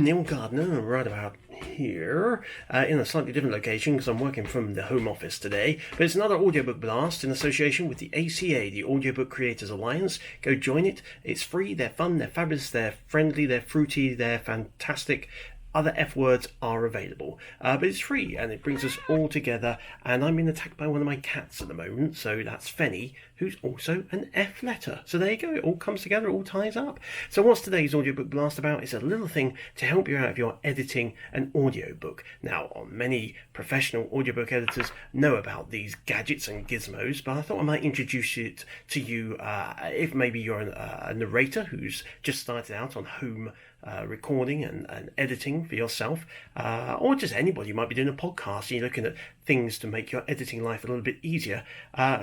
Neil Gardner, right about here, in a slightly different location because I'm working from the home office today. But it's another Audiobook Blast in association with the ACA, the Audiobook Creators Alliance. Go join it. It's free, they're fun, they're fabulous, they're friendly, they're fruity, they're fantastic. Other F words are available, but it's free and it brings us all together. And I'm being attacked by one of my cats at the moment, so that's Fenny, who's also an F letter. So there you go, it all comes together, it all ties up. So what's today's Audiobook Blast about? It's a little thing to help you out if you're editing an audiobook. Now, many professional audiobook editors know about these gadgets and gizmos, but I thought I might introduce it to you if maybe you're a narrator who's just started out on home recording and editing for yourself, or just anybody. You might be doing a podcast and you're looking at things to make your editing life a little bit easier.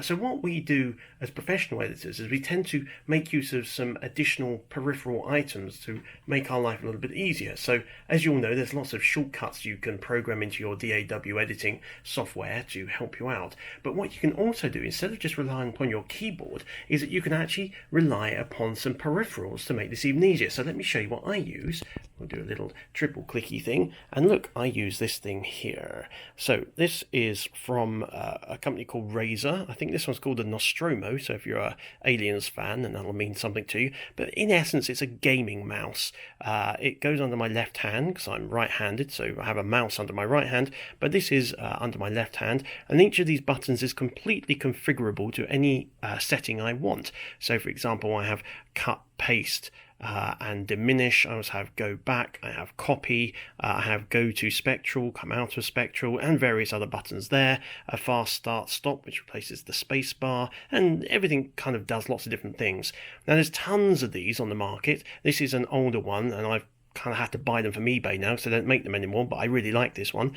So what we do as professional editors is we tend to make use of some additional peripheral items to make our life a little bit easier. So as you all know, there's lots of shortcuts you can program into your DAW editing software to help you out. But what you can also do, instead of just relying upon your keyboard, is that you can actually rely upon some peripherals to make this even easier. So let me show you what I use. We'll do a little triple clicky thing, and look, I use this thing here. So this is from a company called Razer. I think this one's called the Nostromo, so if you're a Aliens fan, then that'll mean something to you. But in essence, it's a gaming mouse. It goes under my left hand because I'm right-handed, so I have a mouse under my right hand, but this is under my left hand, and each of these buttons is completely configurable to any setting I want. So for example, I have cut, paste, and diminish. I also have go back, I have copy, I have go to spectral, come out of spectral, and various other buttons there. A fast start stop, which replaces the space bar, and everything kind of does lots of different things. Now there's tons of these on the market. This is an older one, and I've kind of had to buy them from eBay now, so they don't make them anymore, but I really like this one.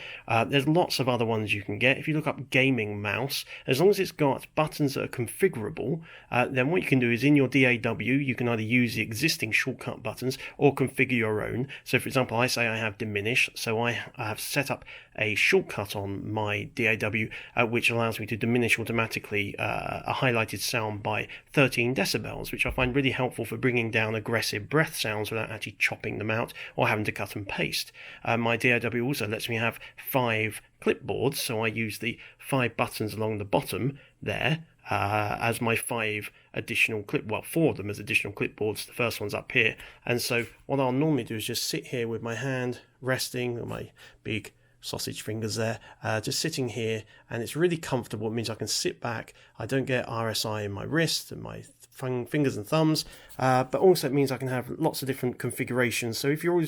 There's lots of other ones you can get. If you look up gaming mouse, as long as it's got buttons that are configurable, then what you can do is in your DAW, you can either use the existing shortcut buttons or configure your own. So for example, I say I have diminish, so I have set up a shortcut on my DAW which allows me to diminish automatically a highlighted sound by 13 decibels, which I find really helpful for bringing down aggressive breath sounds without actually chopping them out or having to cut and paste. My DAW also lets me have 5 clipboards, so I use the 5 buttons along the bottom there as my 5 additional 4 of them as additional clipboards. The first one's up here, and so what I'll normally do is just sit here with my hand resting on my big sausage fingers there, just sitting here, and it's really comfortable. It means I can sit back, I don't get RSI in my wrist and my fingers and thumbs, but also it means I can have lots of different configurations. So if you're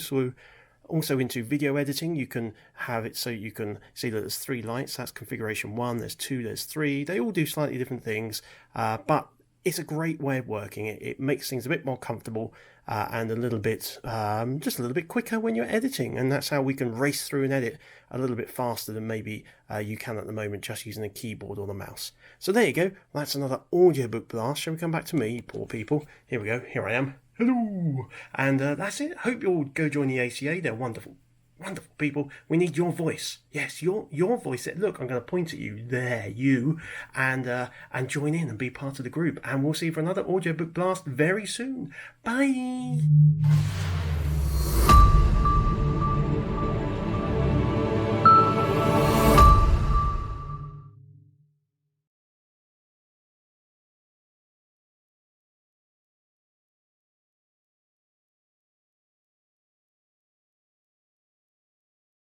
also into video editing, you can have it so you can see that there's 3 lights. That's configuration 1, there's 2, there's 3. They all do slightly different things, but it's a great way of working. It makes things a bit more comfortable and a little bit, just a little bit quicker when you're editing. And that's how we can race through and edit a little bit faster than maybe you can at the moment just using a keyboard or the mouse. So there you go. That's another Audiobook Blast. Shall we come back to me, poor people? Here we go. Here I am. Hello. And that's it. Hope you all go join the ACA. They're wonderful. Wonderful people. We need your voice. Yes, your voice. Look, I'm going to point at you there, you, and join in and be part of the group. And we'll see you for another Audiobook Blast very soon. Bye.